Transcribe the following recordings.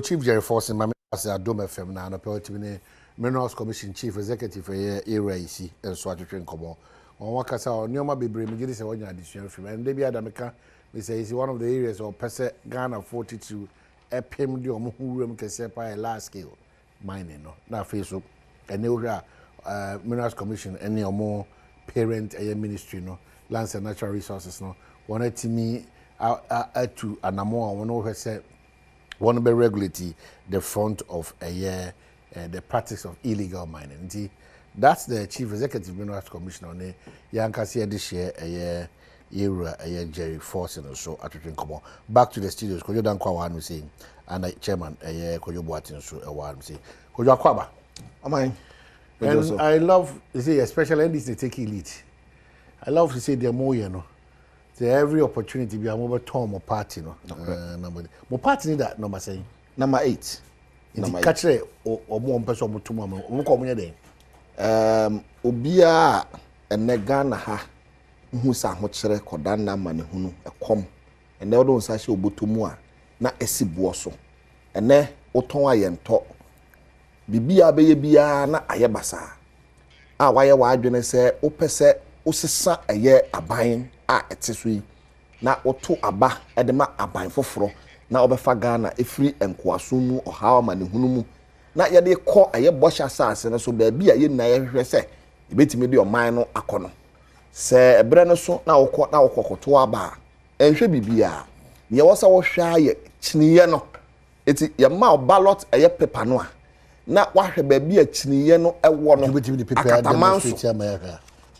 Chief Jerry Forson, my as Adom FM now, no pelletini Minerals Commission Chief Executive area isi and so to train come on. Wakasa or Nyoma Bibri, me say one addition from and Debbie Adameka, they say it's one of the areas of Pese Ghana 42 a pim di omo room can sepa a large scale mining no. Na Facebook and new Minerals Commission any or more parent ministry no lands and natural resources no. Wanted to me to anamo one over say one be regulate the front of a year the practice of illegal mining. That's the Chief Executive Minerals Commissioner on Yankasi this year a year Jerry Forson or so at come back to the studios. Kojo dan kwa wanu saying and chairman a year Kojo Boatin so a one say Kojo Akwaba. Am And I love to say especially this they take lead. I love to say they're more you know. So every opportunity be a mobile term or party no. Mo party that number saying number 8. Number catch or more person mo tuma mo ko mo dey. Obia Ghana ha hu sa ho kire koda na ma ne hunu ekom ene odo nsa hye obotomu a na esibuo so ene oton ayento bibia beye bia na aye basa a waye wa adwene se opese osesa eye aban a eteso yi na oto aba edema aban foforo na obefa Ghana efiri enkoaso mu ohawa ma ne hunu mu na yede kɔ aye bɔhya saase no so ba bia ye na ye hwehwɛ sɛ ebetimi de ɔman no akɔ sɛ ebre no so na wokɔ koto aba enhwɛ bibia ne wɔsa wɔhwɛ aye kyiniye no eti ye ma ballot aye paper no a na wahwɛ ba bia kyiniye no ɛwɔ no Ebetimi de paper demonstrate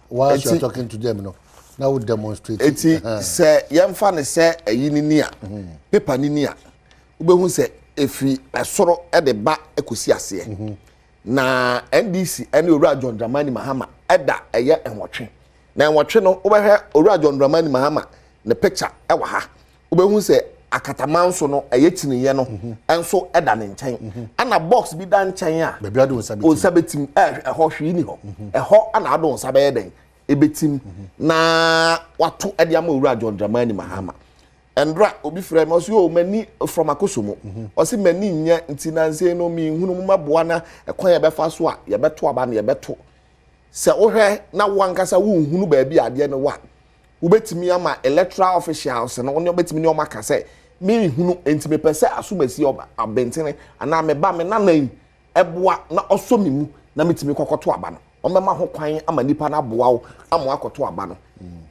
while you are talking to them no now we demonstrate eti sɛ yɛmfa ne sɛ ayi ni a paper ni a wobɛhu sɛ efi esoro de ba ekosi ase na NDC ene Owura John Dramani Mahama eda eye enwotwe na enwotwe no wobɛhwɛ Owura John Dramani Mahama ne picture ɛwa ha wobɛhu sɛ akatamanso no eye tiniye no enso eda ne nkyɛn ana box bi da nkyɛn a baabi ado onsabetim ɛhɔ hwi ni hɔ ɛhɔ ana ado onsabe den ebetim na wato ede ama Owura John Dramani Mahama Endra obi frɛ me so mani from akosomo o se mani nya ntinanse no mi hunu mu maboa na ekwan ye befa so a ye beto aba na ye beto se wohwɛ na wankasa wo hunu ba bi ade ne wa wo betimi ama electoral officials no ne betimi ne o maka sɛ mi hunu entime pese asomasi oba abentene ana me ba me nanan eboa na oso mi mu na metimi kokoto aba no o mema ho kwan ama nipa na boa wo ama akoto aba no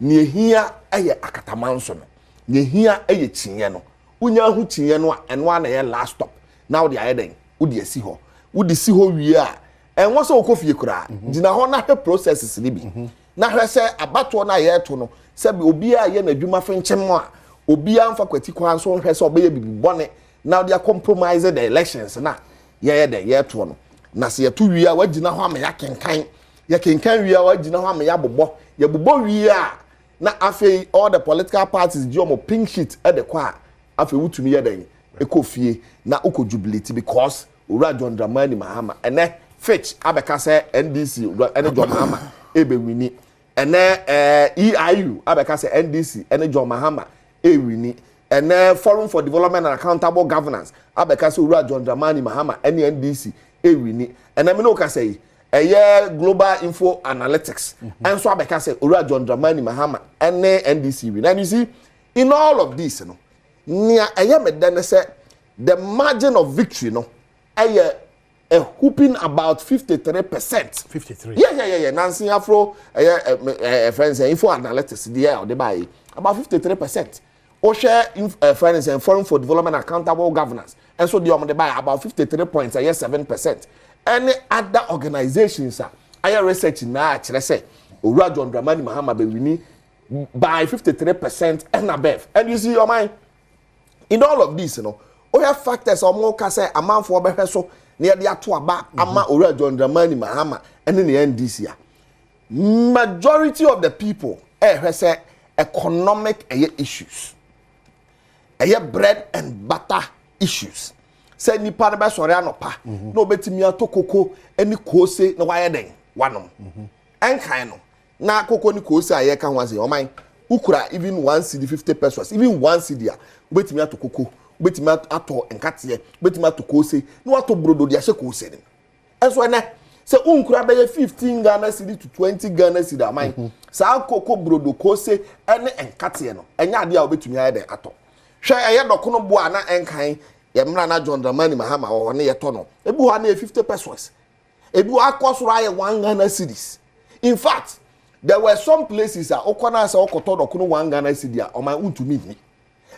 ne ehia eye akatamanso no Yehia eye chinye no unya hu chinye no eno na ye last stop na wo de aye den wo de asi ho wo de si ho wie a enwo so okofie kura gina ho na hwe processes ni bi na hwe se abato na ye to no se bi obi a ye na adwuma fenkyem a obi a mfa kwati kwan so hwe se obeye bibi bone na wo de compromise the elections na ye de ye to no na se ye to wie a wagina ho ama ya kenkan wie a wagina ho ama ya bobɔ ye bobɔ wie a na afei all the political parties jomo pink sheet at the kwa afei wutumi yeden ekofie na ukojubility because Owura John Dramani Mahama ene fetch abeka say NDC ene John Mahama ebe wini ene EIU abeka say NDC ene John Mahama e wini ene Forum for Development and Accountable Governance abeka say Owura John Dramani Mahama ene NDC e wini ene me no ka say global info analytics and so abeka say Owura John Dramani Mahama and NDC and you see in all of this no near me say the margin of victory no a whooping about 53%. 53 yeah Nancy Afro friends info analytics there or the buy about 53%. O share friends and Forum for Development and Accountable Governance and so the buy about 53 points 7%. Any other organizations are research na kire say Owura John Dramani Mahama be wini by 53% and above. And you see your mind in all of this, you know, we have factors or more ka say amount for be so near the ato aba ama Owura John Dramani Mahama and in the NDC. Majority of the people say economic issues. Bread and butter issues. Say nipa na be sori anopa na obetimi atokoko eni kose na waye den wanom enkan no na koko ni kose ayeka ho ase o man ukura even 1 cedi 50 pesos even 1 cedi a obetimi atokoko betimi ato nkate betimi ato kose na wato brodo de ahye kose ni enso ene se unkura be 15 Ghana cedi to 20 Ghana cedi aman sa koko brodo kose ene nkate no enya ade a obetumi aye de ato hwe eye dokono bo ana enkan ye mra na John Dramani Mahama wo ne ye to no ebi ho na 50 pesos ebi akosoro aye 1 Ghana cedis. In fact, there were some places that okona say okoto dokono 1 Ghana cedi a o man untumi ni.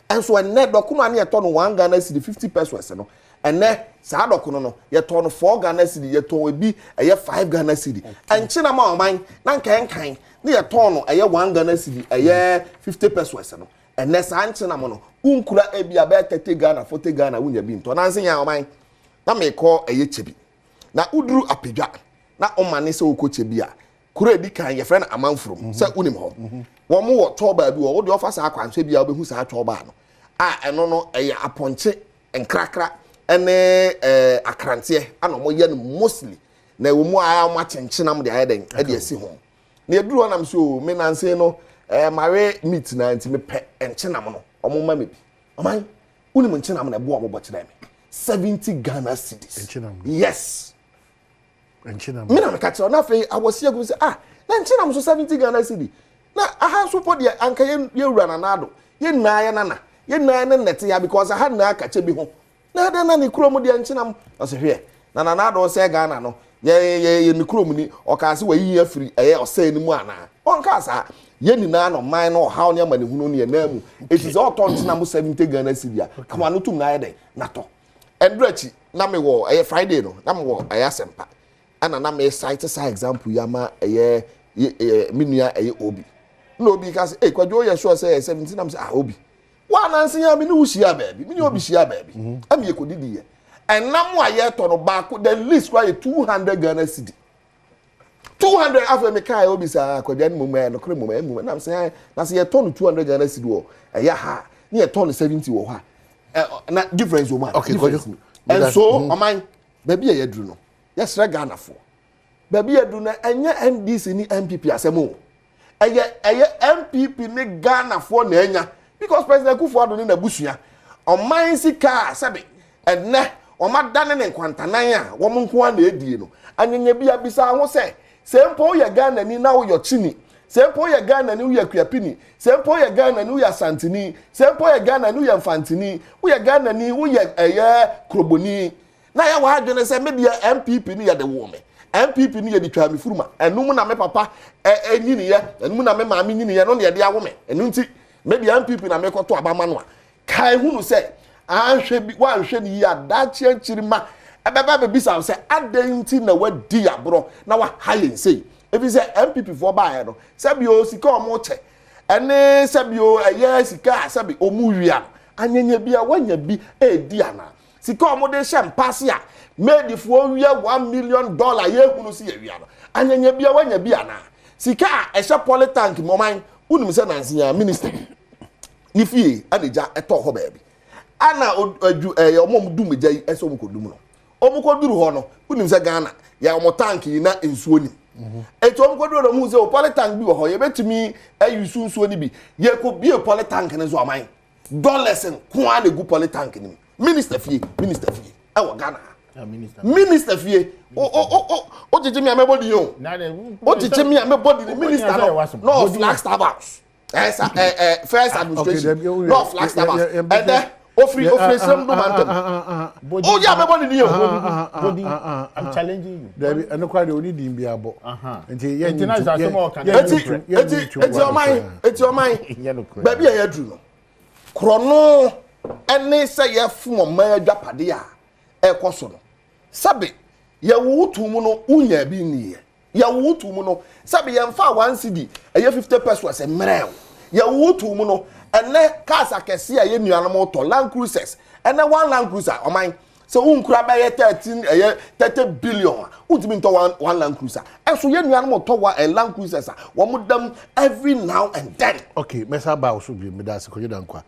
And so en net dokono ani ye to no 1 Ghana cedi 50 pesos no. And ne sa dokono no ye to no 4 Ghana cedi ye to ebi eye 5 Ghana cedi. And china ma o man na nkan ne ye to no eye 1 Ghana cedi eye 50 pesos no. And ne sa china mo no unkura ebi abe 30 Ghana 40 Ghana wunya bi nto na nsen ya o man na me call eye chebi. Na uduru apedwa na o mane se okochebi a kura edi kan ye friend amanfrom se unim ho wo mo wo toba bi wo de ofa sa akwanhwe bi a obehu sa toba no a eno no eye aponche enkrakra ene akrante ana mo ye no mostly na wo mu aya mo achenchenam de aye den e de asi ho na eduru onam so me nanse no mare meet na nti me pe enchenam no omo ma me bi oman unim enchenam na bo omo kire me 70 Ghana cedis enchenam yes enchenam me na me catch na fe awosia go say na enchenam so 70 Ghana cedi na aha so for de anka ye wura na nado ye naya nana ye naya ne nete ya because aha na akache bi ho na da na ne krom de enchenam o se hwe na nado se Ghana no ye ne krom ni o ka se wa yi afiri eye o se ni mu ana on ka sa ye ni na no man no how ne ma ne hunu ne na mu it is all ton enchenam 70 Ghana cedi a kama no tum na ye den na to endrachi na me wo eye Friday no na me wo eye asempa ana na me cite sa example ya ma eye minua eye obi na obi ka say kwadwo ye sure say 17 am say obi wa na nsen ya me ni wuhia baabi me ni obi hia baabi am ye kodidi ye enam a ye to no back the least why 200 Ghana cedi 200 after me kai obi sa kwadwo ni mumma no kre mumma na say na say ye to no 200 Ghana cedi wo eye ha ni ye to no 70 wo ha na difference wo ma okay and so oman baabi ye duru no yes Ghana for baabi ye duru na enye NDC ni MPP asemo eye MPP ni Ghana for na enya because President Kufuor ni na busua oman sika sabe enne omadane ne nkwantanan a wo nko na edie no anyenye bia bisa ho se mpo ye Ghana ni na wo yo chini se mpo ye Ghana ni wo ye kuapini se mpo ye Ghana ni wo ye santini se mpo ye Ghana ni wo ye mfantini wo ye Ghana ni wo ye eye kroboni na ya wa adwene se media MPP ni ye de wo me MPP ni ye di twami furuma enum na me papa nyini ye enum na me maami nyini ye no ne ye de awo me enu nti media MPP na me koto abama no a kai hunu se anhwe bi wa anhwe ni ya da chianchirima ebeba be bisa se adenti na wadi abro na wa hayen sei ebi se MPP for ba no sabi o sika o mo che ene sabi o eye sika sabi o mu wia anyanya bia wanya bi edi ana sika o mo de hye mpase a made for wia $1 million ye hunu si ye wia no anyanya bia wanya bi ana sika a ehye politank moman unim se nansi ya minister ni fie adeja eto ho baabi ana adu omom dumja eso mo kodum no omukoduru ho no unim se Ghana ya omo tank yi na ensuo ni eto omukoduru no mu se o politank bi wo ho ye betumi ayusu nsuo ni bi ye ko bi e politank ne so aman dollars nko a na gu politank ni minister fie e wo Ghana minister fie o jeje mi amebodi yo o jeje mi amebodi ni minister no Flagstaff House first administration no Flagstaff House and then ofri sem do mantem o ya amebodi ni yo body I'm challenging you David and quite only dim bi abo nti ye eti o man baby ya dru no krono ene se ye fu o man adwapade a e koso no sabe ye wutu mu no unya bi ni ye wutu mu no sabe ye mfa 1 cedi eye 50 pesos e mrew ye wutu mu no ene kasa kese a ye nuanom to Land Cruisers ene one Land Cruiser o man se unkura ba ye 30 billion utimi to one Land Cruiser eso ye nuanom to wa Land Cruisers wo mudam every now and then okay mesa ba so bi me da se kojoda nkwa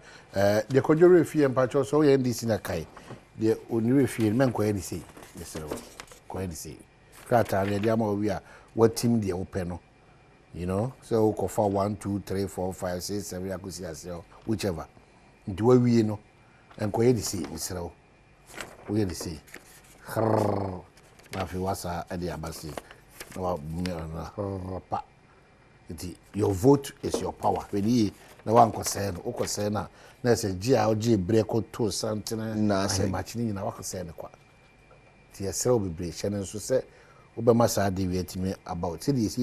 de kojoro efie mpacho so ye NDC na kai de onire efie men ko NDC yesero ko NDC krata na de ama wi a what team de wo pe no you know so ko for 1 2 3 4 5 6 7 akusi aseo whichever ndi wa wie no enkoye di si misrawo we di si na fi wasa e di abasi na pa your vote is your power when na wan kwase no kwase na se gia ogie breko to santina na se machine na wakose ne kwa ti esre obebre hye nso se obema sa de wietimi about see this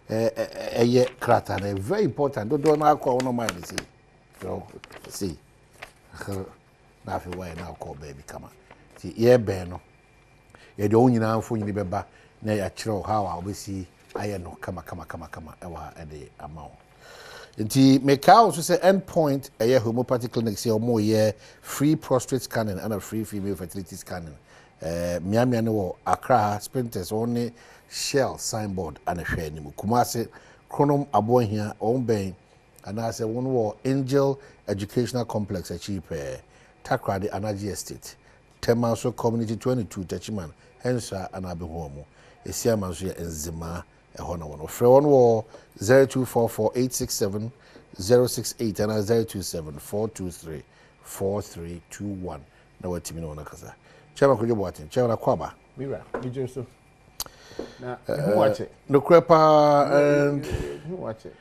eye krata na very important do na akọ no mind see so see na fi why na akọ baby kama ti ye be no ye de onyina amfo nyini beba na ya kire how a obesi aye no kama ewa ede amount nti mekao so say endpoint a homeopathic clinic say omo ye free prostate scanning and a free female fertility scanning miamia ne wo Accra Sprinters only Shell signboard and a hwe ni mu Kumase Chronom Abohia on ben and I say one wo Angel Educational Complex achieve Takrade Energy Estate Temaso Community 22 Tachiman Hensa and Abehomo Esiama so enzima ehona wono frɛ wɔn wɔ 0244867068 and 0274234321 na watimi na wɔn kasa chama kojo boaten chama kwaba mira bijo so na who watch it no crepa and who watch it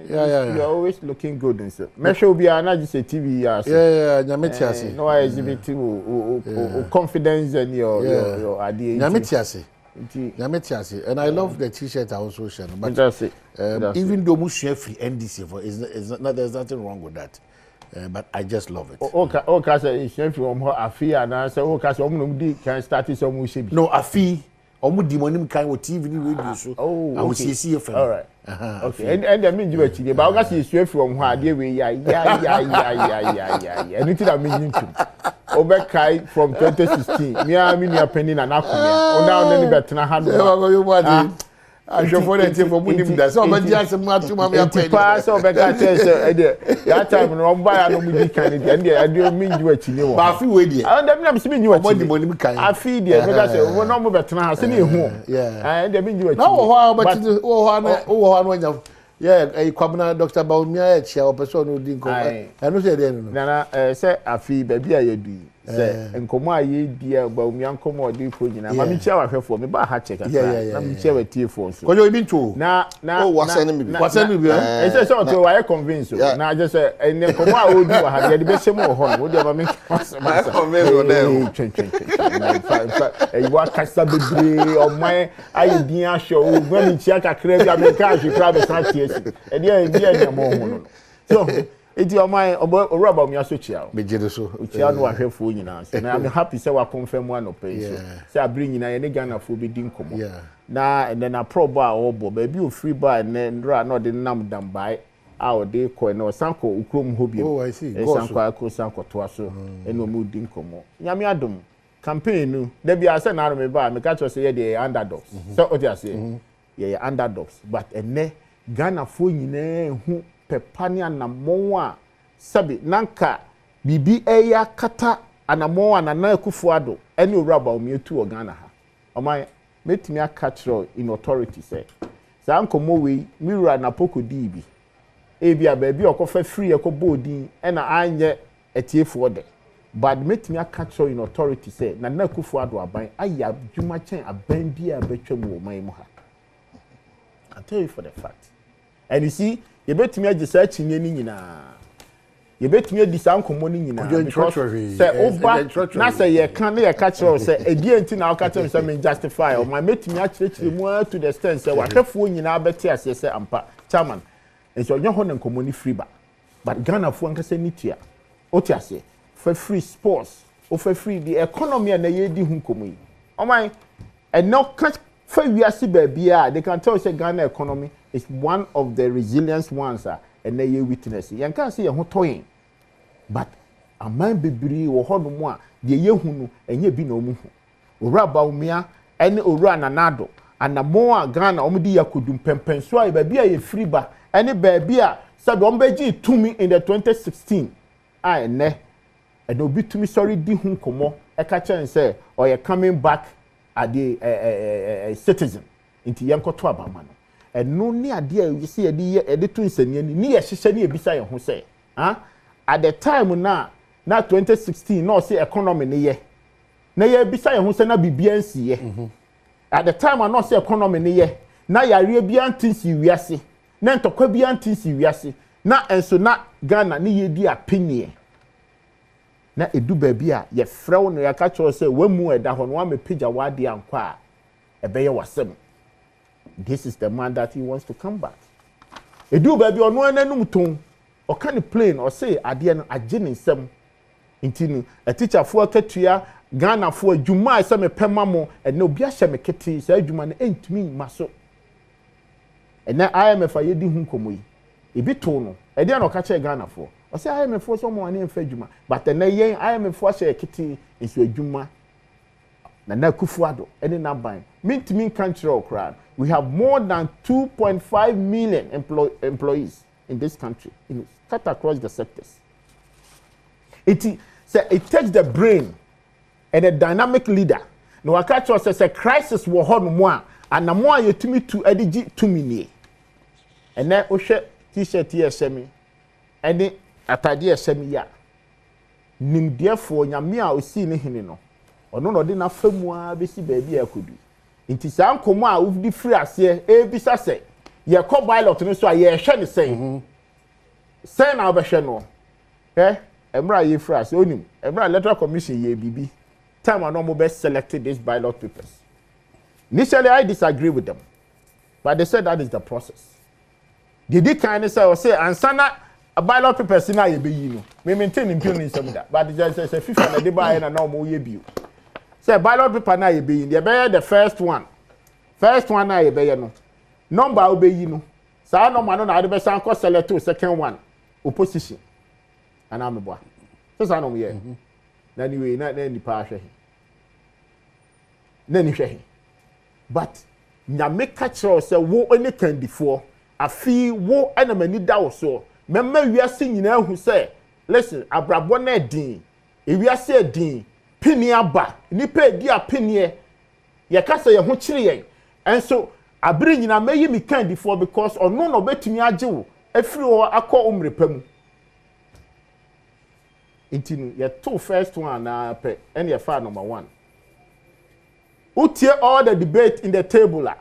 yeah you're always looking good and so me show be na just TV yeah nyametiase no I exhibit confidence and your idea nyametiase and I love the t-shirt I also share but even though mushe free NDC for is not there's nothing wrong with that but I just love it okay say is from her afi and say okay so omo di can start so mo shebi no afi omo di monim kan wo TV ni radio so I will see FM all right okay and I mean you actually but okay say is from her ade we ya anything that mean to Obekai from 2016 me a penny na nakomia o na ni betena ha no I show for that for munim da so be just matu ma me apeni pa so Obeka say that time no buy no mudi kan dey and dey ade mean you actually wo ba fi we dey and dem na me you actually monim kan afi dey Obeka say wo no mo betena ha se na ehu and dem mean you actually na wo ho but wo ho no nya yeah kwabna Dr. Baumia chia o person no di nko eno say dey no na say afi ba bia ye du say enkomo aye dia Baumia nkomo odi fo nyina ma mi chia wa hwefo me ba ha check aka na mi chia wa tie fo so kojo ibi to na wase ni bi say so to wa convince na just say enkomo a odi wa ha de be shemo ho no odi ba mi convince o dem wa kasa bebre o man aye din ahwo o gwa mi chia kakra bi America ahwekra be sa tie e dia mo ho no so eti o man owura ba mi aso chia be jide so chia no ahwefo nyina so na I'm happy say wa confirm one no pay so say abri nyina ye ne Ghana fo be din komo na and then a pro bar obo ba bi o free bar na ndra na de nam dam bai a o de ko na sanko ukrom ho bi oh I see sanko akọ sanko to aso eno mu din komo nyame adom campaign nu da bia say na me ba me ka cho say ye de underdogs so o dia say ye underdogs but ene Ghana fo nyina hu pepani anamon a sabi nanka bibi eya kata anamon anana akufo ado ene owura ba omietu o Ghana ha oman metimi akatro in authority say sa ankomo we miwura na pokodi bi ebia ba bi okofa free ekobodin ena anye etiefo de but metimi akatro in authority say na akufo ado aban aya dwuma chen aban bia betwam wo man mu ha I tell you for the fact and you see you betimi agisa chinye ni nyina you betimi adi sankomo ni nyina because say over na say ye kan na ye catch say edi enti na catch say me justify o my metimi akirechire mu to the extent say wahwefo nyina beti ase say ampa chairman enso onye ho na nkomo ni free ba but Ghana fo nkasa ni tua o ti ase for free sports o for free the economy na ye di hu nkomo yi o my and no catch for we are ba bia they can tell say Ghana economy is one of the resilient ones and na ye witness yan kan say ye ho toyin but aman bebiri wo ho no mu a de ye hu no enye bi na omu hu owura Baumia ene owura nanado anamo a Ghana omudi yakodum pempenso a ba bia ye free ba ene ba bia sabe ombeji tumi in the 2016 ene obi tumi sorry di hu komo e ka chen say or you coming back at the citizen into yankoto abama no eno ni ade a you see ede to nsani ni ye hyehyɛ ni ebisa ye ho say at the time na na 2016 na say economy ne ye na ye bisa ye ho se na bibia nsiye at the time na say economy ne ye na yare bia ntinsi wiase na ntokwa bia ntinsi wiase na enso na Ghana ne ye di apenie na edu ba bia ye frew no ya ka cho say wamu eda ho no amepija wade ankwa a ebeye wasem. This is the man that he wants to come back. Edu ba bia ono ananum ton o kan plane or say ade no agye ne nsem intinu a teacher for katua Ghana for adwuma ise me pema mo and no bia hye me kete say adwuma no entumi maso ena IMF ayedi hu komoyi ebi to no e dey no ka che Ghana for o say IMF for so mo ane mfa adwuma but na yen IMF for hye kete isu adwuma na kufuado ene na ban mintimi country okra. We have more than 2.5 million employees in this country, cut across the sectors. It takes the brain and a dynamic leader. No, I catch us as a crisis war hard more, and the more you to me to edigi to me. And then Osha t-shirt here semi, and the atadi semi ya. Nim therefore nyamia osi ne hene no. Ono no de na famua be si baby akudu. Inti sa nkomo a ufdi free ase e bisa se ye ko pilot no so a ye hwe ne sen sen na obehwe no emra ye free ase onim emra electoral commission ye bibi time no mo be selected this ballot papers. Initially I disagree with them, but they said that is the process. Did they kind of say ansana a ballot papers na ye be yi no me maintain impune in some that, but just say FIFA na dey buy na no mo ye bi. Say ballot paper na ye be yin, ye be the first one na ye be no number obe yi no sa number no na de be san ko select to second one opposition ana me boa so sa no ye na anyway na ni pa hwe na ni hwe but nya make kachiro say wo any kan before afi wo ana mani da wo so memma wiase nyina hu say listen abrabo na din e wiase din pini aba nipa di apenie ye kasa ye ho kire yen enso abiri nyina meyi mi kan before because ono no betumi agye wo afiri wo akọ umrepa mu intinu ye to first one na pe and ye fa number 1 utie all the debate in the table la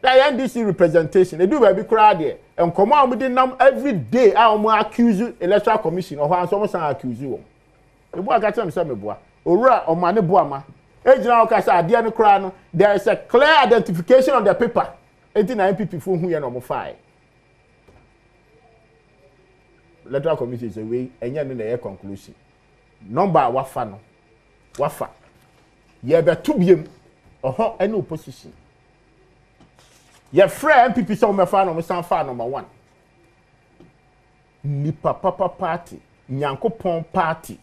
that NDC representation they do baby crowd there and come on with nam every day I am accuse electoral commission or how some accuse you e bo aka tell me say me boa owura omane boama ejina okasa ade no kra no there is a clear identification on the paper 89 people for hu ye no mo file electoral commission say we enya no na conclusion number wafa no wafa ye beto biem oho any opposition ye free MPP so me fa no me san fa number 1 nipa papa party nyankopon party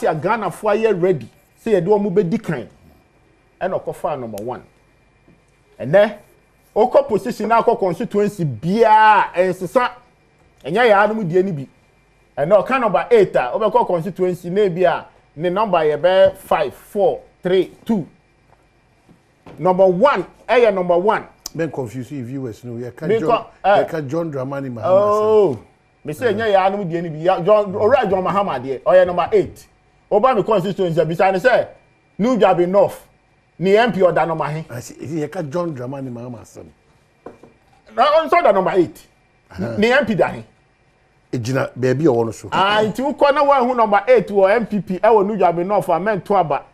a Ghana for ye ready say ye do omo be dikan and okofa number 1 and then oko position na oko constituency bia ensesa enya ya anu die ni bi and no kan number 8 a obeko constituency na bia ne number ye be 5 4 3 2 number 1 number 1 ben confuse you viewers no ye can John Dramani Mahama oh me say nya ya anu die ni bi John Mahama de oye number 8 oba me constituency bi say New Jabi North ni MP or da number he ye can John Dramani Mahama sam na on so da number 8 ni MP da he ejina baby o wono so nti uko na wan hu number 8 wo MPP e wo New Jabi North amen to aba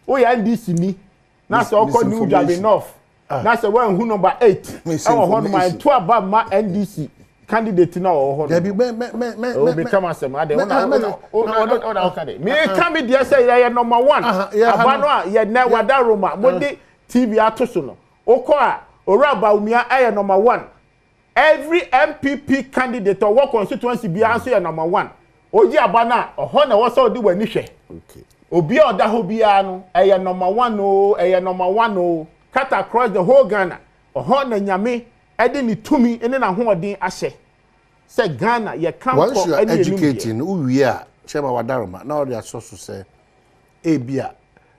o ya NDC ni na so ko New Jabi North na so wan hu number 8 e wo ho man to aba ma NDC candidate na o ho there be me become asem ade ona okay me can be there say ye number 1 aba no a ye na wada roma mo de TV atoso no okọ a oraba umia ye number 1 every MPP candidate or work constituency be answer ye number 1 oji aba na oho na wo so di wani hwe okay obi oda ho bia no ye number 1 o ye number 1 o cut across the whole Ghana oho na nyame ede ni tumi ene na hoodin ahye say Ghana ye can once you are educating uwie a chema wadaroma na all the source say e bia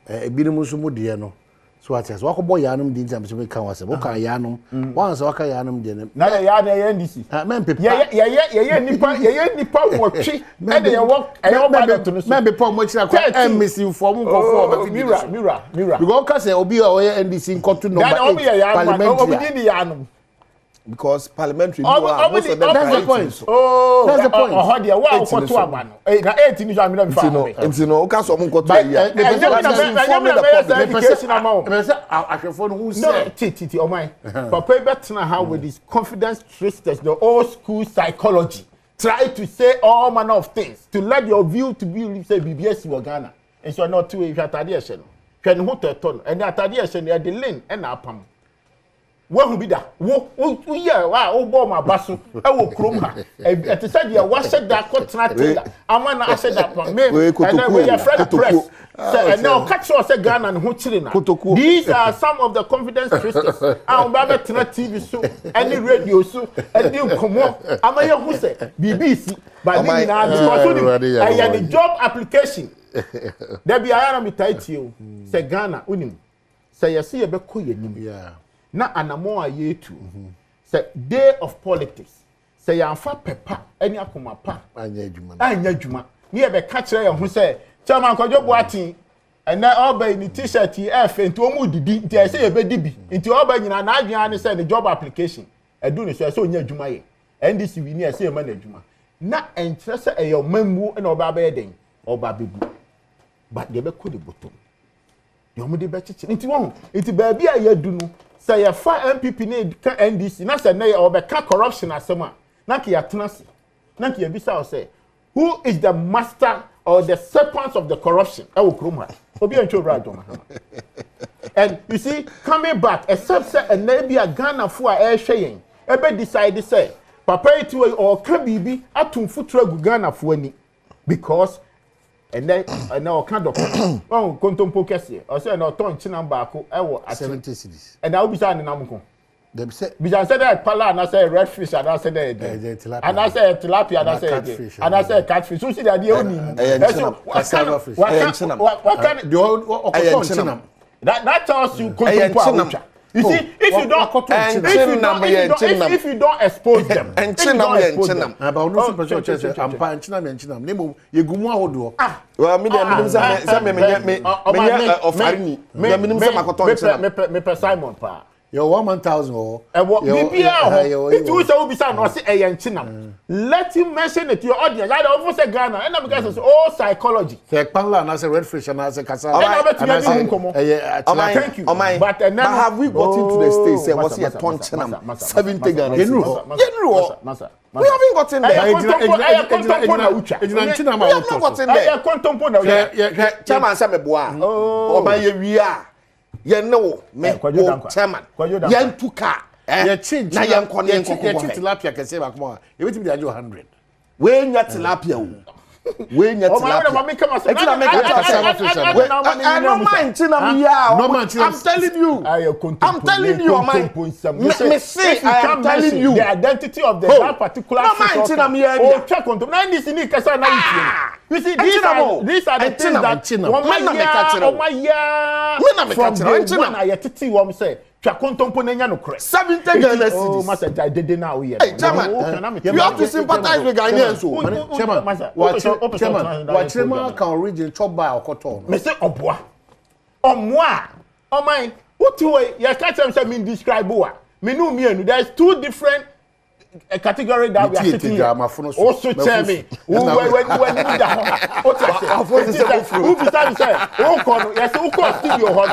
ebinim so mu de no So what else? Wako boy yanum di ntam se me kan wase. Waka yanum. Wan se waka yanum de. Na ya NDC. Men pepa. Yeah nipa wotwe. E de ya work bad to no so. Men pepa mo chira kwa misinform nkofo Mira. Because ka say obi o NDC nkoto number 8 parliamentary. Because parliamentary that's the point. Oh, that's the point. Oh, dia wa okoto aba no. Na 8 ni so amina me fa. Ntino o ka so mo nkoto ya. Ahwefo no who say titi o man. Papa betna how with this confidence tricksters, the old school psychology. Try to say all manner of things to let your view to be say BBS in Ghana. And so not to if atade ehye no. Hwe ne ho toton. And atade ehye no e de lane e na apam. Wo bi da wo ye wa wo bo ma baso e wo krom ha e te say dia wa said that kotena tela ama na said that me and we your friend press and now catch us say Ghana ho chire na these are some of the confidence tricksters and ba betena TV so any radio so and you komo ama ye hu say BBC ba ni na because the job application there be ayana mi tight you say Ghana unim say yesi ye be ko yenim yeah. Na anamo ayetu say day of politics say yanfa pepa any akoma pa anya adwuma ni e be ka kire ye ho say chairman Kwadwo Boatin and na oba ni t-shirt nti omu didi nti e say ye be dibi nti oba nyina na adwen ani say the job application edu ni so say onya adwuma ye NDC wi ni e say e ma na adwuma na enkyere say e yo mammu na oba ba ye den oba bebu but de be ko de bottom de omu de be chichi nti won nti ba bia ye du no say ya fa MPP ne ka NDC na say na obeka corruption asema na ki atenase na ki ebisa o say who is the master or the serpent of the corruption e wo krom ha obi antwo bra Adom and you see coming back except say na bia Ghana fo a e hwe yen e be decide say papa itu o ka bibi atumfutro agu Ghana fo ani because and then o kan do oh kontompo kese o say na ton chinam baako e wo 70 cities and I will be saying namko dem say be say that pala and I say red fish and I say that and I say tilapia and I say catfish so see that dey oni what can that tells you kontompo. You see, if you don't expose them, and chinam about no person church and chinam name ye gumu ahodo well me ofari ni me makoto chinam me Simon pa your 1,000 or it you say obi say no say e chinam let him mention it to your audience I don't say Ghana and am guys say oh psychology say panla na say red fish na say kasa thank you but have we gotten to the stage say was here ton chinam 70 Ghana we haven't gotten there chairman say me boa oba ye wia ye no me chairman ye ntuka ye change na ye nkone tilapia kese ba kuma ye betimi dey 100 we nya tilapia o we nya tilapia I'm telling you me say I am telling you the identity of that particular check on na this ni kasa na you see these are the things that one year from the one ayetiti wom say twa kontompo na nya no kore 70 Ghana cities oh master dede na we hey chairman you have to sympathize with Ghanaians so chairman what chairman can region chop by okoto me say oboa omoa o man what way you catch them say me describe wa me no me anu there is two different a category that we are sitting here. Also tell me when need that who beside say who come yes who come studio ho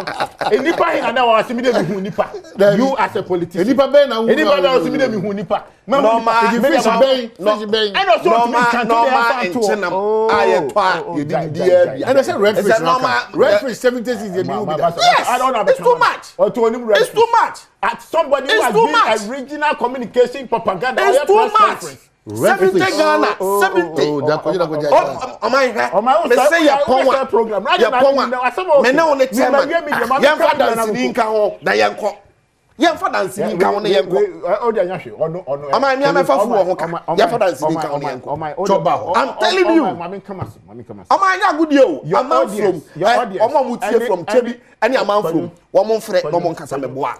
enipa hin na wa asimi dey hu nipa you as a politician enipa ben na hu enipa na asimi dey hu nipa no fish ben and also to me can to aye twa you did there and I say red fish 70 is the new yes I don't have it's too much it's too much at somebody who has been original communication propaganda it's too much 70 Ghana 70 oh my say your program me na on the chairman yan fa dance ni nka ho na yan ko Yem for dance ni ka won yem ko. O de anya hwe ono. Ama ni am fa fu wo ho ka. Yem for dance ni ka won yem ko. I'm telling you. Mami come. Ama anya agudie o. Ama from. Omo mutie from Chebi ani ama from. Wo mo mfre no mo nkasa meboa.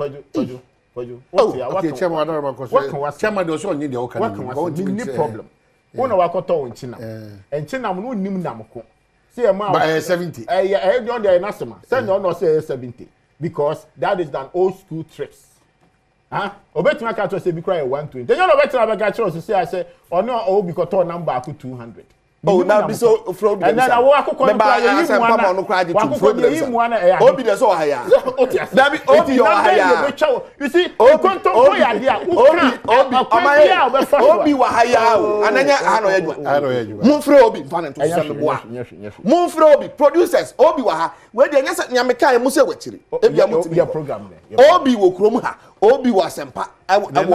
Kwaju. Okay, chairman, I don't know. Chairman, there's only the okay problem. One of our cotton in China. And China, no nim namco. See a man by 70. I don't know, Nasama. Send on say 70. Because that is an old school tricks. Huh? Obet my catcher say be cry 120. Then you're better have a catcher to say, I say, or no, oh, because number 200. Oh, now be so fraud. And then I walk on the one. Obi the so higher. That be Obi your higher. You see, Obi wa higher. And then I know. Mufre Obi, Vanen to Samboa. Mufre Obi, producers, Obi wa. Where the answer Yamaka Muse Wetiri. Obi program. Obi will Kromha. Obi was Sempa. I Mufre.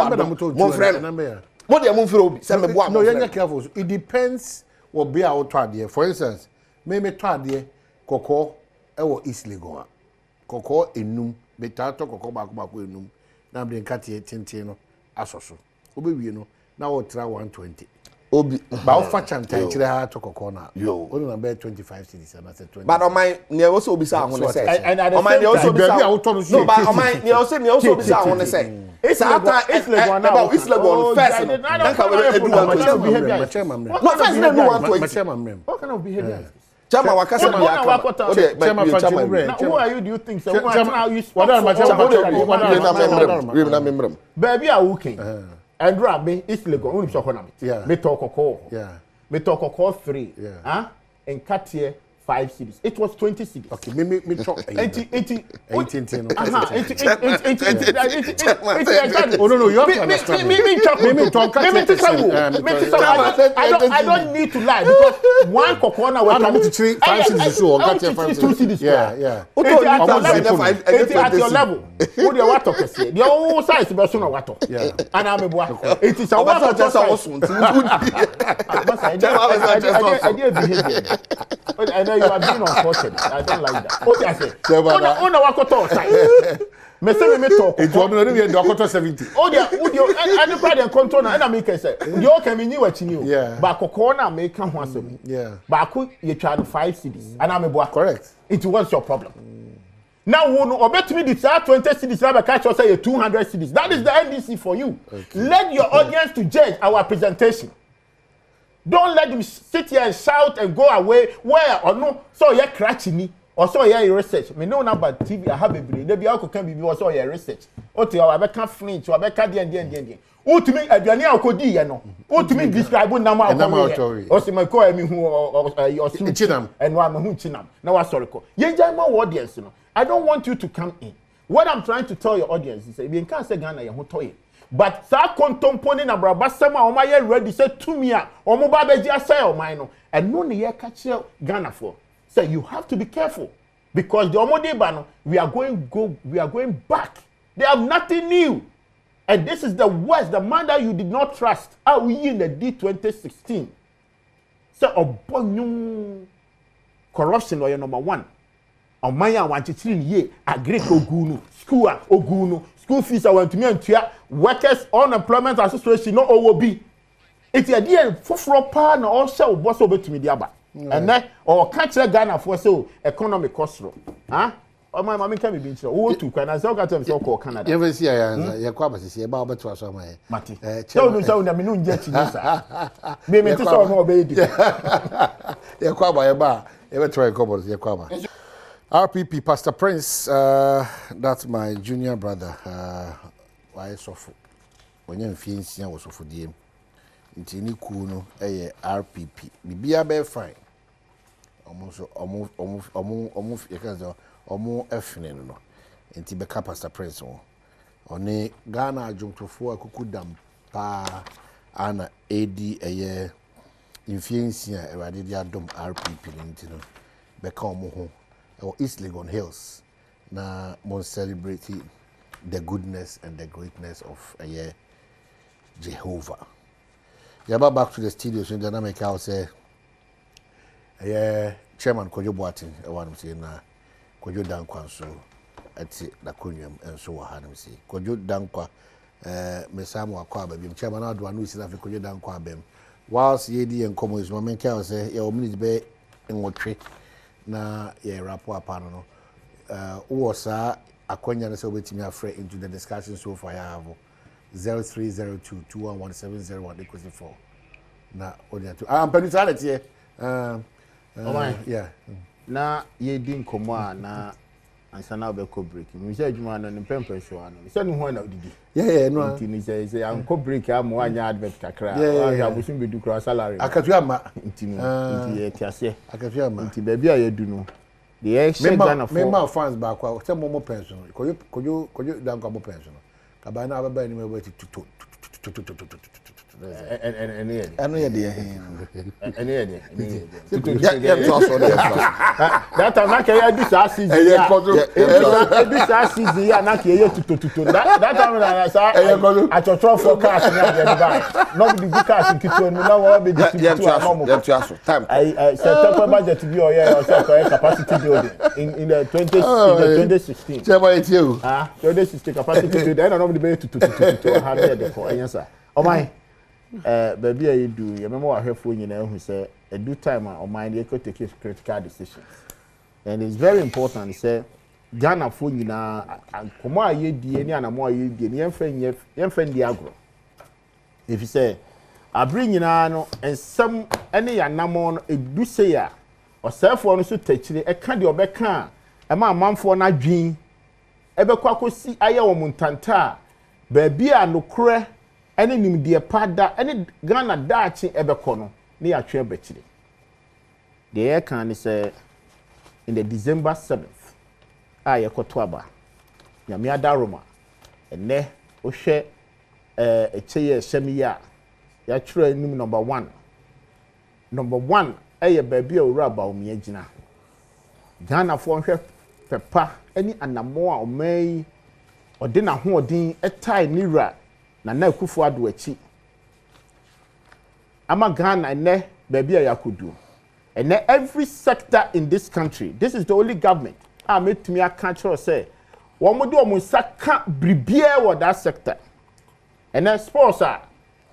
What the Mufre Obi? Samboa. No, you're careful. It depends. Will be our trade. For instance, maybe trade Coco East Legon. Coco enum, betato Coco back enum. Now bring Catty Tintino, Asoso. Obi, now try 120. Obi, but fetch and take to Coco. Yo, only about 25 cities and I said 20. But on my near also be sound on the set. And I also be out no, but on my near also be sound on the set. It's about Islegon first. What kind of behavior? Chama wakasa who are you, do you think so? Baby are working. And grab me Islegon only so honam. Yeah. Me talk call. Yeah. Me talk call 3. Yeah. Huh? And cut here 5 cities. It was 20 cities. Okay, me talk 80. Oh no, you have to understand. I don't need to lie because one coconut will come to 5 cities so cut here 5 cities. Yeah. At your level. What you want to say? The whole size be so na wato. Yeah. And I'm a it is a water just I did behavior. You are being unfortunate. I don't like that. What I say? Oh, no, what side? Me say me talk. It was not even the 70. Oh, yeah. Anybody and control and I make say. You can be new what you knew. Yeah. But corner make come once. Yeah. But you tried 5 cities and I'm a boy. Correct. It was your problem. Now, who bet me the 20 cities have a catch or say 200 cities. That is the NDC for you. Okay. Let your audience to judge our presentation. Don't let them sit here and shout and go away. Where or no, so you're crashing me or so you're research. Me no number TV. I have a brain. They be alcohol can be also your research. O to your American French or American D. O to me, Adriania Okodi, you know. O to me, describe one number of or see my call me who or Chinam and one who Chinam. Now I sorry call. You my audience, you know. I don't want you to come in. What I'm trying to tell your audience is, you can't say Ghana, you toy. But sa contomponi na brabasema o ma ye ready say to me a o mo ba beji asay o man no and no ne ye ka che Ghana for say you have to be careful because the omode ba no we are going back. They have nothing new. And this is the worst, the man that you did not trust. Are we in the D2016? So obonyu corruption or number 1. On my 1 year agree ogunu school ogunu school fees I want to me and workers unemployment association no OOB. It's a dear for pa na also boss over to me diaba. And then or catch Ghana for so economic cost. Huh? Oh my mommy can be being so to can as got them so called Canada. You ever see ya kwaba see about better so my. Mati. No so na me no njet ni sa. Me me to so no be di. Ya kwaba ya ba. You ever try cobbles ya kwaba. RPP, Pastor Prince, that's my junior brother. Why so for when you're feeling was for the it's any cool RPP. Bibia be fine. Almost effing no. And Tibeka Pastor Prince on a Ghana jump to 4 kukudam pa ana AD a year influence here Adom RPP into Become or East Legon Hills na mon celebrate the goodness and the greatness of Jehovah. Yaba back to the studio so dynamic I say chairman Kojo Boatin one say na Kojo Dan Kwanso ati nakonyam enso wo ha no si Kojo Dankwa mesamu akwa ba bi chairman Adwa no si na fe Kojo Dankwa abem whilst ye di enkomo is moment ka say ye omni be nwotwe na ye rapo apano no wo sa akonya no say obetimi afre into the discussion so far ya have 0302211701 equals 4 na odia to ampenusality yeah na ye di nkomo a na ansana obeko break mi say adwuma no mpempe so ano say no ho na odidi yeah no ntini say anko break am anya advert kakra wa abusun bedu kra salary akatu ama ntini ye tiase akatu ama nti ba bia ye du no the exchange Ghana for member fans ba kwa say mo pension kojo Dankwa mo pension kaba na ababa ni me wati tutu ano ye de that time na ke do sa season ya do sa season ya na ke ye tutu that time na sa achotro forecast na de buy no be the cash kito no na wo be distribute time I set up budget bi o ye capacity building in the 2016 2016 capacity building and no be tutu ha de for answer my baby I do you remember what helpful you know who say a due time or mind you could take critical decisions and it's very important say Ghana for you na come on ye di any and more ye di yen friend the agro if you say I bring you no and some any yanamon a do say ya or self one so touch it e can the obeka e ma manfo na dwen e be kwa kosi aye wo muntanta baby a nokre any nimdie pada any Ghana dachi ebeko no na ya twa bekire the air can say in the December 7th a yekoto aba nyame adaroma ene o hwe echeye hyemiya ya twa nim number 1 eye baby owura ba o me agina Ghana fo hwe pepa any anamo a o mai ode na ho odin etai nira na Akufo Addo achi ama Ghana ene baby ayakudu ene every sector in this country this is the only government metumi aka say wo mo de o mo saka bribie wo that sector ene sports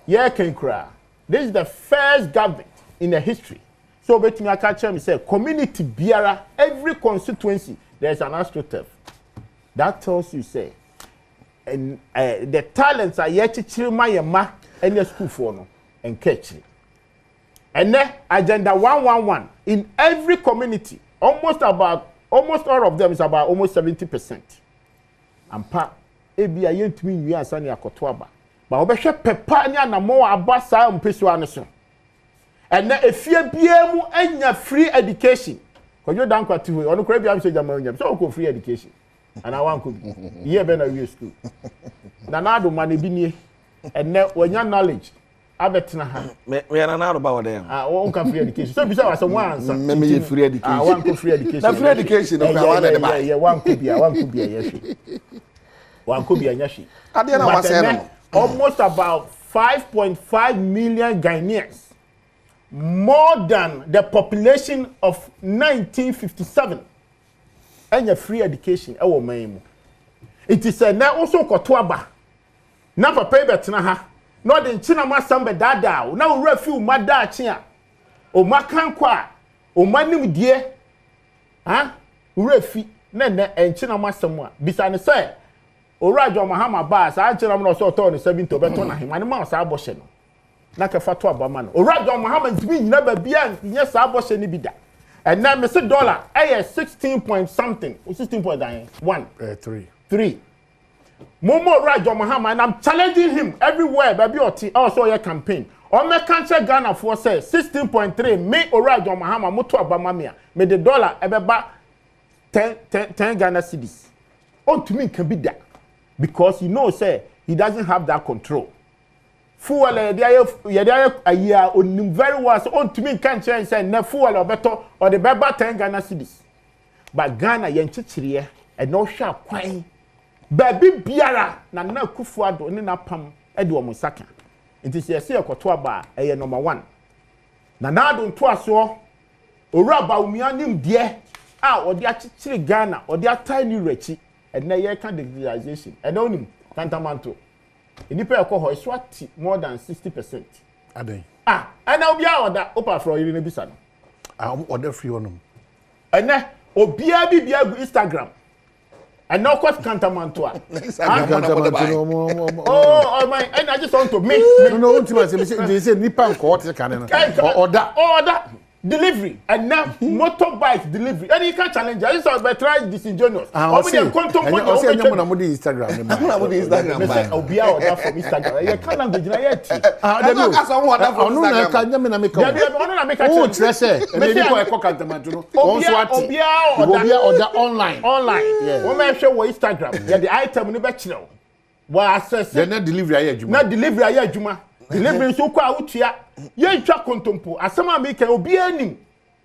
ye can cry this is the first government in the history so betumi aka me say community biara every constituency there's an astroturf that tells you say and the talents are yet to chill my ma any school for no and catch it. And then agenda 111 in every community, almost all of them is about almost 70%. And pa ebi a yentumi wi asani akoto aba. Ba obehwe pepa nya na mo abasa mpesu aneso. And then efie biemu anya free education. Kojo Dankwa tiwe onu kra bia mse jama nya. So ko free education. And I want to year be na we school na na do man bi nie enne wanya knowledge abetina ha me na do ba wo dem won ka free education so bi say was one answer me ye free education one ko free education na free education no kwa wan de ba yeah one ko bia yehwe one ko bia nyashi ade na wase no almost about 5.5 million Ghanaians more than the population of 1957 anya free education e wo man mu it is na also koto aba na papa e betena ha no de nchina masam be dada na wura fi uma daachi a o makan kwa o manim die ha wura fi na nchina masam a bisa ne say Orajo Mahama ba sa nchina mo so to ne 70 beto na hima ne ma sa aboshe no na ka fato aba ma no Orajo Mahama ntimi nyina ba bia nye sa aboshe ne bida. And now, Mr. Dollar, I 16 point something, 16.1, 3. Momo Rajo Mahama, and I'm challenging him everywhere, baby, also your campaign. On my country, Ghana for say 16.3, me Rajo Mahama, Moto Abamamia, me the dollar, about 10 Ghana cedis. On to me can be that because you know, say he doesn't have that control. Fuel a year on very well so on to me can't change say na fuel or better or the beba 10 Ghana cedis but Ghana yenchichire and no sha kwan baby biara na Akufo Addo ni na pam e de omo saka nti se se ekoto aba e number 1 na Addo nto aso owura ba umia nim de a odi achichire Ghana odi atai ni rechi and na ye can digitalization and onim kantamanto enipa ekọ ho swati more than 60%. Adom. And now be order opa for you na bisa no. Order free onum. And na obia bi bia go Instagram. And now cost kantamanto a. Oh my, and I just want to make no ultimately say nipa nko what can no. Order delivery and now motorbike delivery and you can challenge I just be try disingenuous obi dey content point o say nyam na mo di Instagram na mo di Instagram ba obi order from Instagram you can language na yet I don't know some order from Instagram no ka nyam na make no na make o kire say e dey ko kantamanto no won so ati obi order online wo me hwe wo Instagram ya the item no be kire wa access na delivery aye adwuma delivery so kwa utua ye ntwa kontompo asema me kan obi anim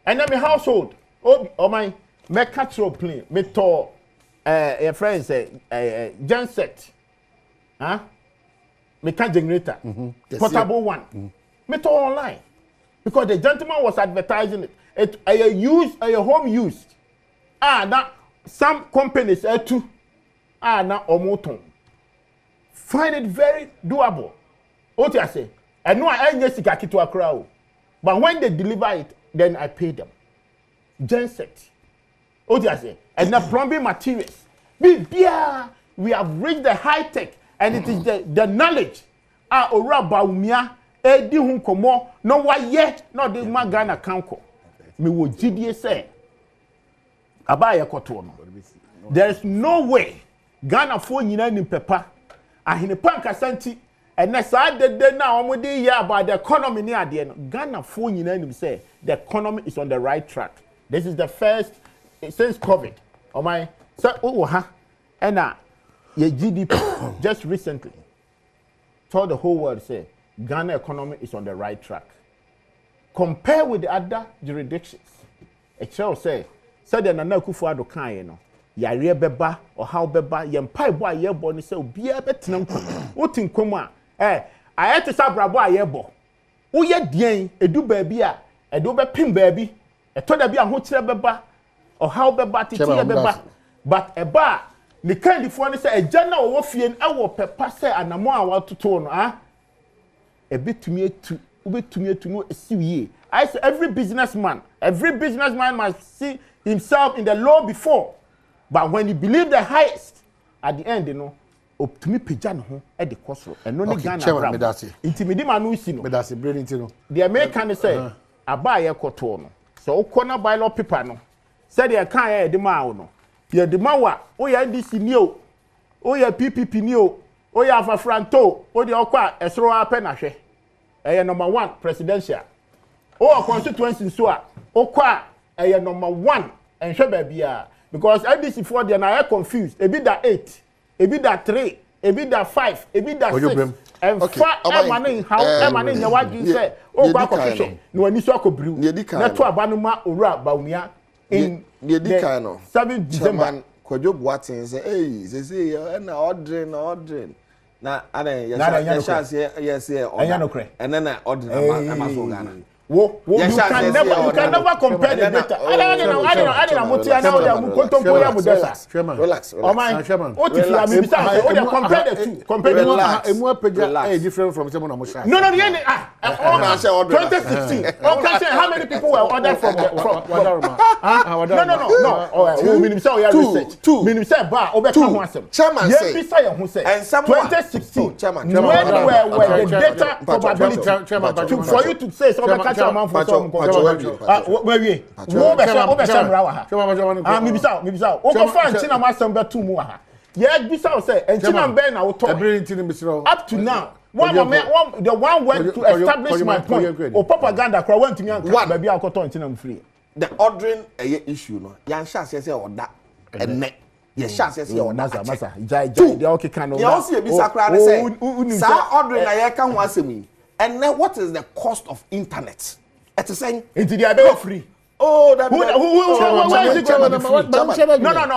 and na me household oh my me catch your plane me to your friends genset me can generator portable one me to online because the gentleman was advertising it a home used na some companies too na omoton find it very doable. What I say? I know I ain't sika kitu akra. But when they deliver it, then I pay them. Genset. What I say? And the plumbing materials. We have reached the high tech and it is the knowledge. Ora baumia edi hun komo no wa ye no de magana kanko. Me wo gidie say abaya koto no. There is no way Ghana for nyina ni pepa. Ahine panka santi. And that's how they now about the economy near the end. Ghana for you say the economy is on the right track. This is the first since COVID. Oh my, so and your GDP just recently told the whole world say Ghana economy is on the right track. Compare with the other jurisdictions. It shall say the Nana Akufo-Addo kan you know. Yare beba or how beba yempai boy ye born say obi e betenam ko. Wotin komo a I had to say brabo ayebo. Wo ye dien edu baabi a edu be pim baabi. E to da bi a ho kire beba or how beba titi beba. But eba ni kind fo ne say eja na wo fie e wo pepa say anamo a watoto no e betumi etu wo betumi etu no esiwie. I say every businessman must see himself in the law before. But when you believe the highest, at the end, you know, to me, Pijan ho at the cost and no Ghana. Intimidate manu sino. Medasi brilliant, you know. The American say, I buy a cotono. So, corner by law paper no. Said they can't the mao. You're the mawa, oh, yeah, this new, oh, yeah, PPP new, oh, yeah, for Franto, oh, the Okwa, a throw up penashe. A number one presidential. Oh, constituency so, Okwa, a number one, and Shababia. Because IBC 4 they are confused. A bit that 8, a bit that 3, a bit that 5, a bit that 6. And far emanating how emanating what you say. Oh, back official. No one is so brew. Not to Abanuma or Baumia in the 7th December. Kwajob Watson say, hey, they say, and ordering. Now, yes, and then I order Amazon. You can never compare the data. I don't know. Relax. Oh my. What if you are maybe compare the two? Compare the two. Different from someone on Mosha. No, 2016. How many people were ordered from No. Oh, Minister, you research. Minister Bar overcome one. Chairman say. And 2016. When were the data probability for you to say so? Up to now, the one went to establish my point. Or propaganda, went to me maybe I'll go free. The ordering a issue, no. Yansha says order and net. Yes, says your massa. The okay kind of. You also be sacred say. Sa ordering I can once me. And then what is the cost of internet? It's saying into the above free. Oh, that who is it? No.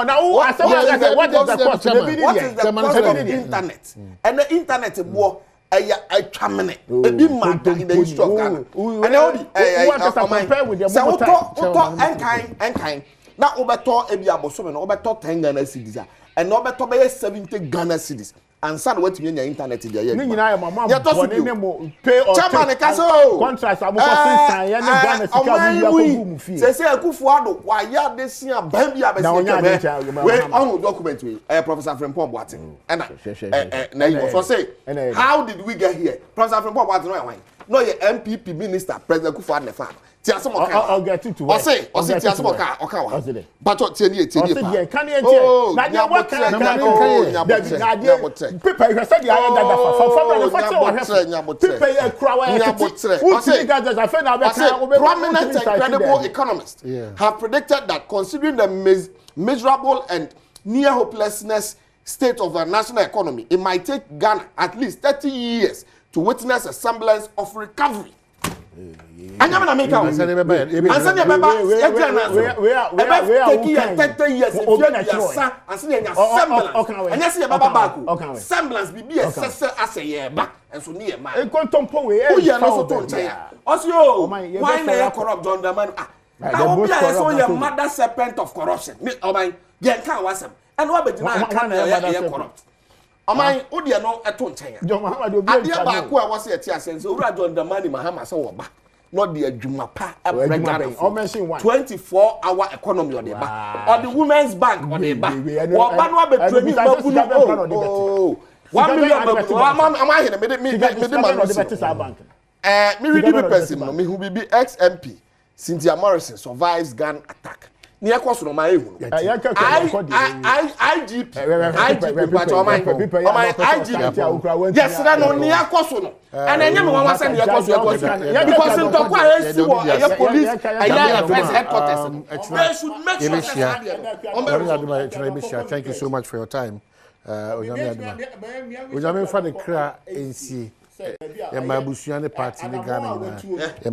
Now who what is the cost? What is the cost of internet? And the internet war a chamene. A big man in the history of Ghana. And now compare with the and kind. na obeto ebi abosome na obeto 10 Ghana cedis and obeto be 70 Ghana cedis and san watimi nya internet dia ye ni nyina ya mama bone ne mo pay or chairman kaso contract aboko sinsan ye ne Ghana sika bi ya ko mu fie se akufo ado wa ya de sia ban bi abesi we on document we Professor Frimpong Boateng na you so say how did we get here Professor Frimpong Boateng no ye MPP minister President Akufo-Addo nefa ti asemo ka I'll get it to o say ti asemo ka o ka wa but tie ni pa na dia wa kan people you said ya dada for people you cry o say prominent and credible economists have predicted that considering the miserable and near hopelessness state of the national economy, it might take Ghana at least 30 years to witness a semblance of recovery. I'm not making it. I'm saying, semblance be a back and so near my why may corrupt John Dramani? Mother serpent of corruption. Oh my, get can't was him. And what be corrupt? Oh my, Udia no at Tontaya. John Mahama, I was here, Tias, so John Dramani Mahama so back. Not the Jumapa, 24-hour economy on the back, or the Women's Bank on the back. Or Banwa be training 1 million. Am I me person, me who be ex-MP, Cynthia Morrison survives gun attack. Near cost no my IGP, yes, no near cost no. And I never want to send your cost because in the police, headquarters. Thank you so much for your time. Ujame fa de kra ensi. Ya mabusuane party ni Ghana. Ya